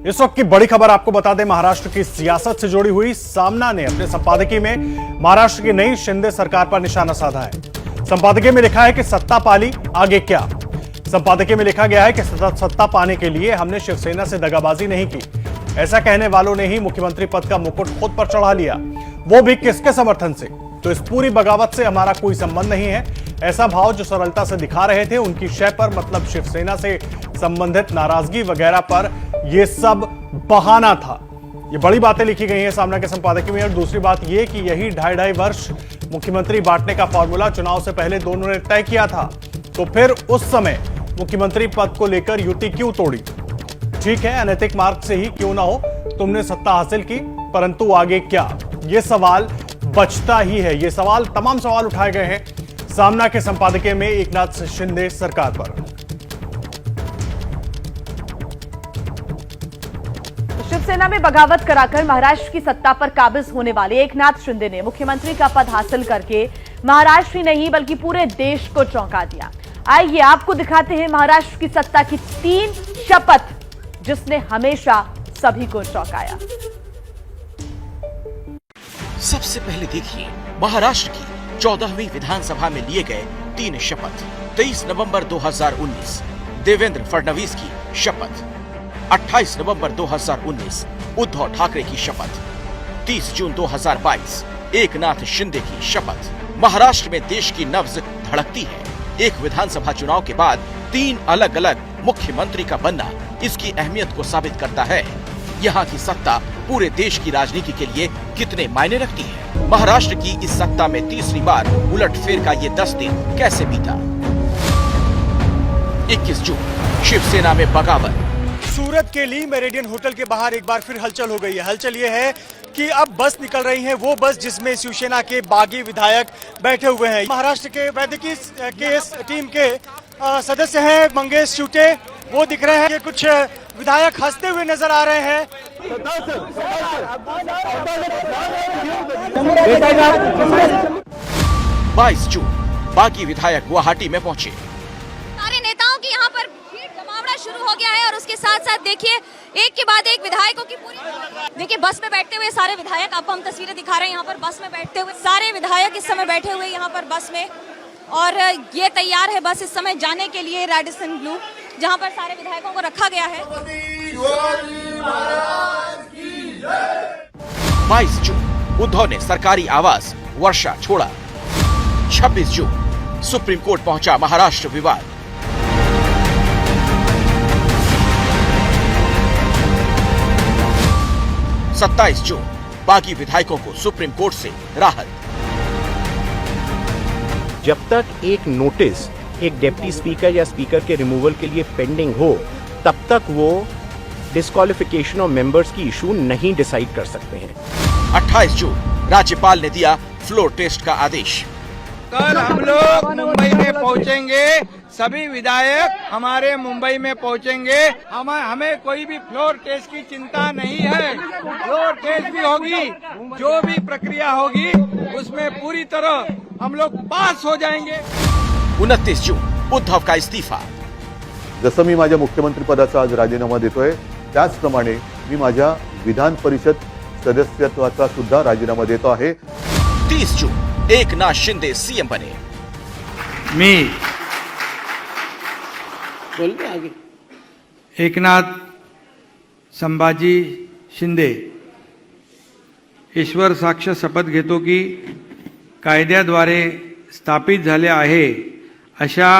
इस वक्त की बड़ी खबर आपको बता दें, महाराष्ट्र की सियासत से जुड़ी हुई। सामना ने अपने संपादकीय में महाराष्ट्र की नई शिंदे सरकार पर निशाना साधा है। संपादकीय में लिखा है कि सत्ता पाली, आगे क्या। संपादकीय में लिखा गया है कि सत्ता पाने के लिए हमने शिवसेना से दगाबाजी नहीं की। ऐसा कहने वालों ने ही मुख्यमंत्री पद का मुकुट खुद पर चढ़ा लिया, वो भी किसके समर्थन से। तो इस पूरी बगावत से हमारा कोई संबंध नहीं है, ऐसा भाव जो सरलता से दिखा रहे थे उनकी शय पर, मतलब शिवसेना से संबंधित नाराजगी वगैरह पर, यह सब बहाना था। ये बड़ी बातें लिखी गई हैं सामना के संपादकीय में। और दूसरी बात यह कि यही 2.5 वर्ष मुख्यमंत्री बांटने का फॉर्मूला चुनाव से पहले दोनों ने तय किया था। तो फिर उस समय मुख्यमंत्री पद को लेकर युति क्यों तोड़ी। ठीक है, अनैतिक मार्ग से ही क्यों ना हो तुमने सत्ता हासिल की, परंतु आगे क्या, यह सवाल बचता ही है। ये सवाल, तमाम सवाल उठाए गए हैं सामना के संपादकीय में एकनाथ शिंदे सरकार पर। शिवसेना में बगावत कराकर महाराष्ट्र की सत्ता पर काबिज होने वाले एकनाथ शिंदे ने मुख्यमंत्री का पद हासिल करके महाराष्ट्र ही नहीं बल्कि पूरे देश को चौंका दिया। आइए आपको दिखाते हैं महाराष्ट्र की सत्ता की 3 शपथ जिसने हमेशा सभी को चौंकाया। सबसे पहले देखिए महाराष्ट्र की 14वीं विधानसभा में लिए गए 3 शपथ। 23 नवंबर 2019 देवेंद्र फडणवीस की शपथ। 28 नवंबर 2019 उद्धव ठाकरे की शपथ। 30 जून 2022 एकनाथ शिंदे की शपथ। महाराष्ट्र में देश की नब्ज धड़कती है। एक विधानसभा चुनाव के बाद 3 अलग अलग मुख्यमंत्री का बनना इसकी अहमियत को साबित करता है। यहाँ की सत्ता पूरे देश की राजनीति के लिए कितने मायने रखती है। महाराष्ट्र की इस सत्ता में तीसरी बार उलटफेर का ये 10 दिन कैसे बीता। 21 जून शिवसेना में बगावत। सूरत के ली मेरिडियन होटल के बाहर एक बार फिर हलचल हो गई है। हलचल ये है कि अब बस निकल रही है, वो बस जिसमें शिवसेना के बागी विधायक बैठे हुए हैं। महाराष्ट्र के वैद्यकीय केस टीम के सदस्य हैं मंगेश चूटे, वो दिख रहे हैं। कुछ विधायक हंसते हुए नजर आ रहे हैं। 22 जून बागी विधायक गुवाहाटी में पहुंचे। सारे नेताओं की यहाँ पर भीड़ जमावड़ा शुरू हो गया है और उसके साथ साथ देखिए एक के बाद एक विधायकों की पूरी, देखिए बस में बैठते हुए सारे विधायक, आपको हम तस्वीरें दिखा रहे हैं। यहाँ पर बस में बैठते हुए सारे विधायक इस समय बैठे हुए यहाँ पर बस में, और ये तैयार है बस इस समय जाने के लिए रेडिसन ब्लू, जहाँ पर सारे विधायकों को रखा गया है। 22 जून उद्धव ने सरकारी आवास वर्षा छोड़ा। 26 जून सुप्रीम कोर्ट पहुंचा महाराष्ट्र विवाद। 27 जून बागी विधायकों को सुप्रीम कोर्ट से राहत। जब तक एक नोटिस एक डिप्टी स्पीकर या स्पीकर के रिमूवल के लिए पेंडिंग हो, तब तक वो डिस्क्वालिफिकेशन ऑफ मेंबर्स की इशू नहीं डिसाइड कर सकते हैं। 28 जून राज्यपाल ने दिया फ्लोर टेस्ट का आदेश। कल हम लोग मुंबई में पहुंचेंगे, सभी विधायक हमारे मुंबई में पहुंचेंगे। हमें कोई भी फ्लोर टेस्ट की चिंता नहीं है। फ्लोर टेस्ट भी होगी, जो भी प्रक्रिया होगी उसमें पूरी तरह हम लोग पास हो जाएंगे। 29 जून उद्धव का इस्तीफा। जसं मी माझ्या मुख्यमंत्री पदाचा आज राजीनामा देतोय, त्याचप्रमाणे मी माझ्या विधान परिषद सदस्यत्वाचा सुद्धा राजीनामा देतो आहे। 30 जून एकनाथ शिंदे सीएम बने। मी एकनाथ संभाजी शिंदे ईश्वर साक्ष शपथ घेतो की कायद्याद्वारे स्थापित झाले आहे अशा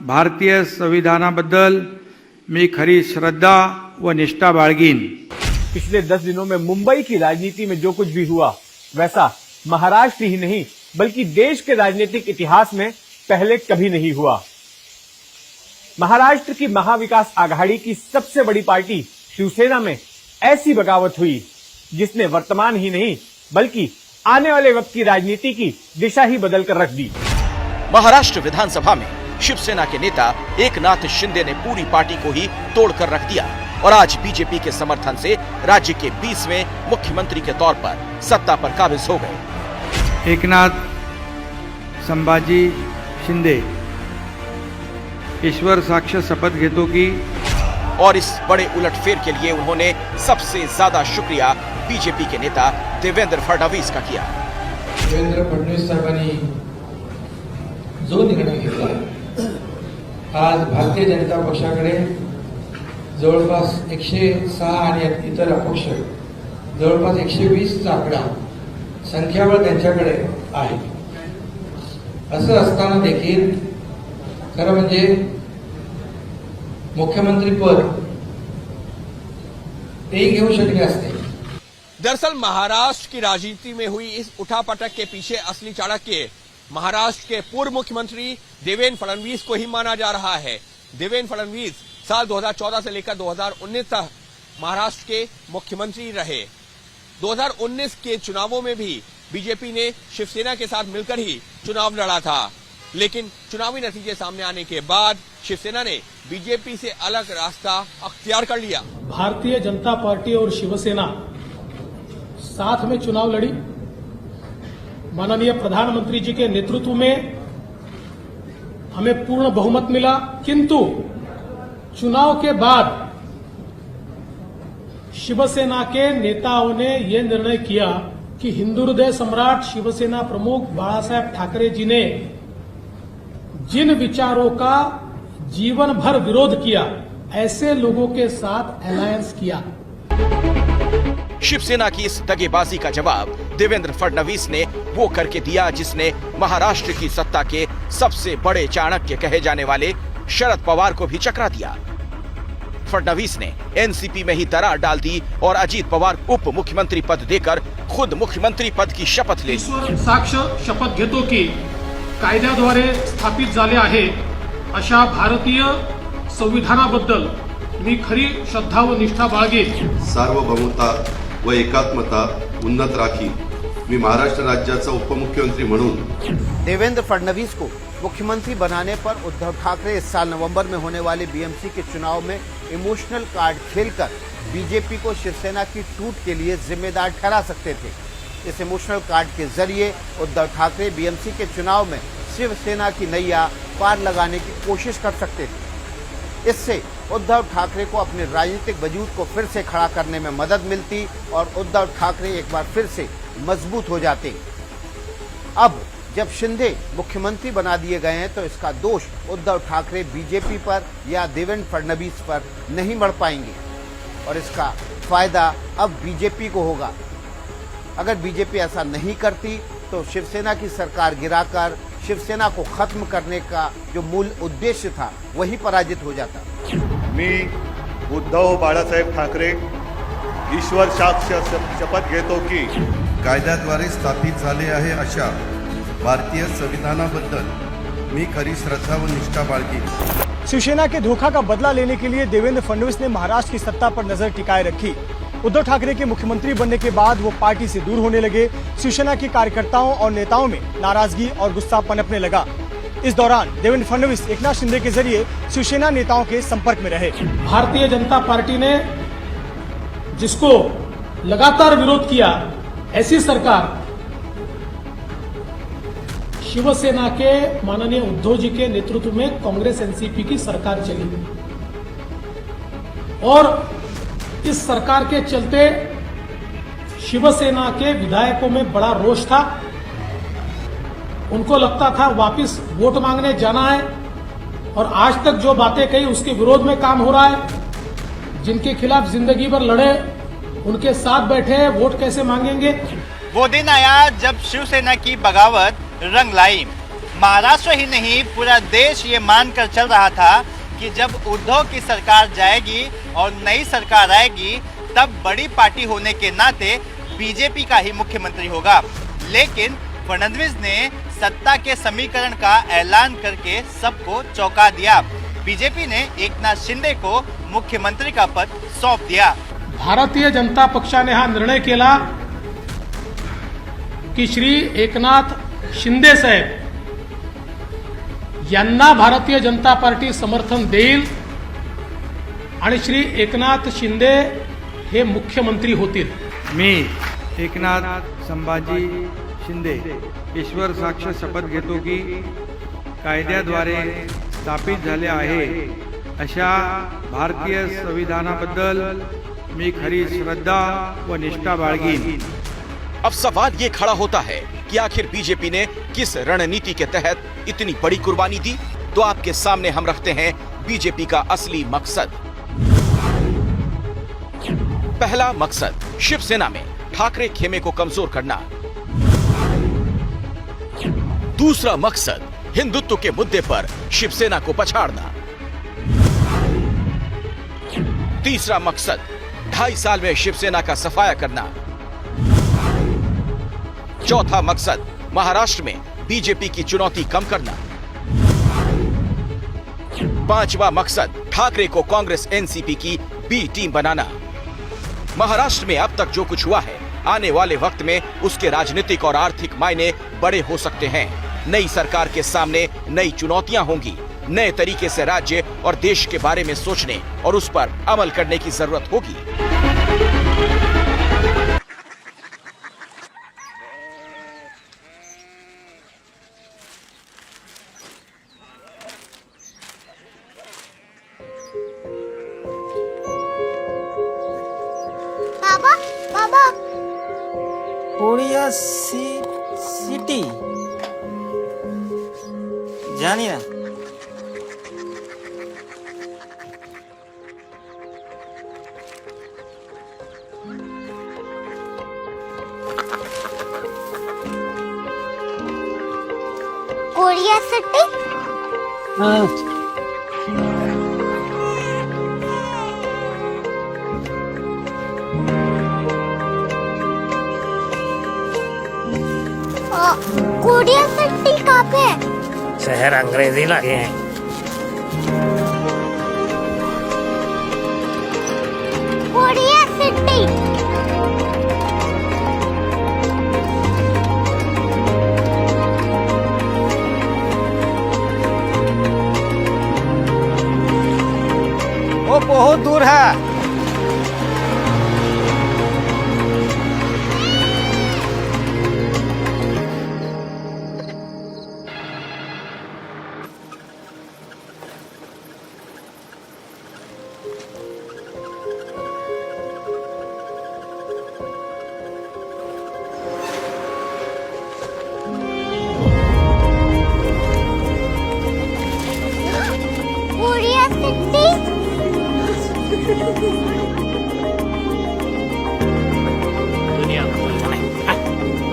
भारतीय संविधानाबद्दल मी खरी श्रद्धा व निष्ठा बाळगीन। पिछले 10 दिनों में मुंबई की राजनीति में जो कुछ भी हुआ वैसा महाराष्ट्र ही नहीं बल्कि देश के राजनीतिक इतिहास में पहले कभी नहीं हुआ। महाराष्ट्र की महाविकास आघाड़ी की सबसे बड़ी पार्टी शिवसेना में ऐसी बगावत हुई जिसने वर्तमान ही नहीं बल्कि आने वाले वक्त की राजनीति की दिशा ही बदल कर रख दी। महाराष्ट्र विधानसभा में शिवसेना के नेता एकनाथ शिंदे ने पूरी पार्टी को ही तोड़कर रख दिया और आज बीजेपी के समर्थन से राज्य के 20वें मुख्यमंत्री के तौर पर सत्ता पर काबिज हो गए। एकनाथ संभाजी शिंदे ईश्वर साक्ष शपथ घेतो की और इस बड़े उलटफेर के लिए उन्होंने सबसे ज्यादा शुक्रिया बीजेपी के नेता देवेंद्र फडणवीस का किया। देवेंद्र फडणवीस साहेबांनी जो निर्णय घेतला, आज भारतीय जनता पक्षाकडे जवळपास 106 आणि इतर अपक्ष जवळपास 120चा आकडा संख्याबळ त्यांच्याकडे आहे। असं असताना देखील खरं म्हणजे मुख्यमंत्री पद तेही घेऊ शकले असते। दरअसल महाराष्ट्र की राजनीति में हुई इस उठापटक के पीछे असली चाणक्य महाराष्ट्र के पूर्व मुख्यमंत्री देवेंद्र फडणवीस को ही माना जा रहा है। देवेंद्र फडणवीस साल 2014 से लेकर 2019 तक महाराष्ट्र के मुख्यमंत्री रहे। 2019 के चुनावों में भी बीजेपी ने शिवसेना के साथ मिलकर ही चुनाव लड़ा था, लेकिन चुनावी नतीजे सामने आने के बाद शिवसेना ने बीजेपी से अलग रास्ता अख्तियार कर लिया। भारतीय जनता पार्टी और शिवसेना साथ में चुनाव लड़ी। माननीय प्रधानमंत्री जी के नेतृत्व में हमें पूर्ण बहुमत मिला, किंतु चुनाव के बाद शिवसेना के नेताओं ने यह निर्णय किया कि हिंदू हृदय सम्राट शिवसेना प्रमुख बाळासाहेब ठाकरे जी ने जिन विचारों का जीवन भर विरोध किया, ऐसे लोगों के साथ अलायंस किया। शिवसेना की इस दगेबाजी का जवाब देवेंद्र फडणवीस ने वो करके दिया जिसने महाराष्ट्र की सत्ता के सबसे बड़े चाणक्य कहे जाने वाले शरद पवार को भी चकरा दिया। फडणवीस ने एनसीपी में ही दरार डाल दी और अजीत पवार उप मुख्यमंत्री पद देकर खुद मुख्यमंत्री पद की शपथ ले ली। ईश्वर साक्ष शपथ घेतो की कायद्याद्वारे स्थापित झाले आहे अशा भारतीय संविधानाबद्दल मी खरी श्रद्धा व निष्ठा बाळगेन। सार्वभौमता व एकात्मता उन्नत राखी। मी महाराष्ट्र राज्याचा उपमुख्यमंत्री म्हणून देवेंद्र फडणवीस को मुख्यमंत्री बनाने पर उद्धव ठाकरे इस साल नवंबर में होने वाले बीएमसी के चुनाव में इमोशनल कार्ड खेलकर बीजेपी को शिवसेना की टूट के लिए जिम्मेदार ठहरा सकते थे। इस इमोशनल कार्ड के जरिए उद्धव ठाकरे बीएमसी के चुनाव में शिवसेना की नैया पार लगाने की कोशिश कर सकते थे। इससे उद्धव ठाकरे को अपने राजनीतिक वजूद को फिर से खड़ा करने में मदद मिलती और उद्धव ठाकरे एक बार फिर से मजबूत हो जाते। अब जब शिंदे मुख्यमंत्री बना दिए गए हैं तो इसका दोष उद्धव ठाकरे बीजेपी पर या देवेंद्र फडणवीस पर नहीं मढ़ पाएंगे और इसका फायदा अब बीजेपी को होगा। अगर बीजेपी ऐसा नहीं करती तो शिवसेना की सरकार गिराकर शिवसेना को खत्म करने का जो मूल उद्देश्य था वही पराजित हो जाता। मी उद्धव बाळासाहेब ठाकरे ईश्वर साक्ष शपथ घेतो की कायद्याद्वारे स्थापित झाले आहे अशा भारतीय संविधानाबद्दल मी खरी श्रद्धा व निष्ठा बाळगेन। शिवसेना के धोखा का बदला लेने के लिए देवेंद्र फडणवीस ने महाराष्ट्र की सत्ता पर नजर टिकाए रखी। उद्धव ठाकरे के मुख्यमंत्री बनने के बाद वो पार्टी से दूर होने लगे। शिवसेना के कार्यकर्ताओं और नेताओं में नाराजगी और गुस्सा पनपने लगा। इस दौरान देवेंद्र फडणवीस एकनाथ शिंदे के जरिए शिवसेना नेताओं के संपर्क में रहे। भारतीय जनता पार्टी ने जिसको लगातार विरोध किया, ऐसी सरकार शिवसेना के माननीय उद्धव जी के नेतृत्व में कांग्रेस एनसीपी की सरकार चली और इस सरकार के चलते शिवसेना के विधायकों में बड़ा रोष था। उनको लगता था वापस वोट मांगने जाना है और आज तक जो बातें कही उसके विरोध में काम हो रहा है। जिनके खिलाफ जिंदगी भर लड़े उनके साथ बैठे हैं, वोट कैसे मांगेंगे। वो दिन आया जब शिवसेना की बगावत रंग लाई। महाराष्ट्र ही नहीं पूरा देश ये मानकर चल रहा था कि जब उद्धव की सरकार जाएगी और नई सरकार आएगी तब बड़ी पार्टी होने के नाते बीजेपी का ही मुख्यमंत्री होगा। लेकिन फडणवीस ने सत्ता के समीकरण का ऐलान करके सबको चौंका दिया। बीजेपी ने एकनाथ शिंदे को मुख्यमंत्री का पद सौंप दिया। भारतीय जनता पक्षाने हा निर्णय केला की श्री एकनाथ शिंदे साहेब यांना भारतीय जनता पार्टी समर्थन देईल आणि श्री एकनाथ शिंदे हे मुख्यमंत्री होतील। मी एकनाथ संभाजी शिंदे ईश्वर साक्ष शपथ घेतो की कायद्याद्वारे स्थापित झाले आहे अशा भारतीय संविधानाबद्दल मी खरी श्रद्धा व निष्ठा बाळगीन। अब सवाल ये खड़ा होता है कि आखिर बीजेपी ने किस रणनीति के तहत इतनी बड़ी कुर्बानी दी। तो आपके सामने हम रखते हैं बीजेपी का असली मकसद। पहला मकसद शिवसेना में ठाकरे खेमे को कमजोर करना। दूसरा मकसद हिंदुत्व के मुद्दे पर शिवसेना को पछाड़ना। तीसरा मकसद 2.5 साल में शिवसेना का सफाया करना। चौथा मकसद महाराष्ट्र में बीजेपी की चुनौती कम करना। पांचवा मकसद ठाकरे को कांग्रेस एनसीपी की बी टीम बनाना। महाराष्ट्र में अब तक जो कुछ हुआ है, आने वाले वक्त में उसके राजनीतिक और आर्थिक मायने बड़े हो सकते हैं। नई सरकार के सामने नई चुनौतियां होंगी। नए तरीके से राज्य और देश के बारे में सोचने और उस पर अमल करने की जरूरत होगी। बाबा बाबा कोरिया सिटी जानिए कोरिया सिटी। कोरिया सिटी कहाँ पे है? शहर अंग्रेजी लगे हैं। Korea city. वो बहुत दूर है। Korea city. दुनिया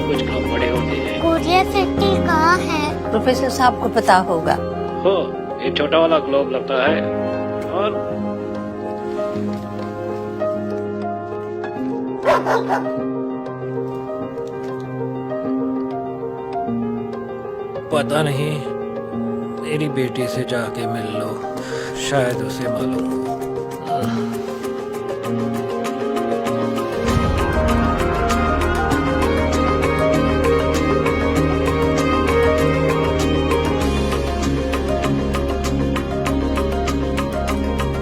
कुछ लोग बड़े होते हैं। कोरिया सिटी कहाँ है? प्रोफेसर साहब को पता होगा। हो एक छोटा वाला ग्लोब लगता है और पता नहीं, मेरी बेटी से जाके मिल लो, शायद उसे मालूम हो।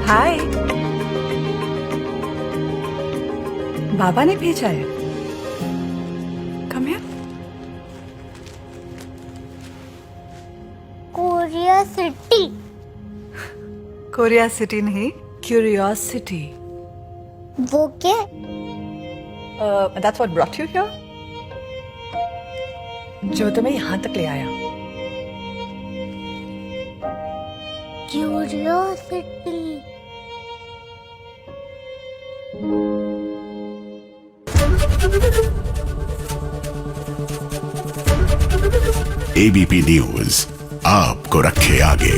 हाय, बाबा ने भेजा है। Come here. Korea city. Korea city नहीं, क्यूरियोसिटी। वो क्या? That's what brought you here? जो तुम्हें यहाँ तक ले आया। क्यूरियोसिटी। एबीपी न्यूज आपको रखे आगे।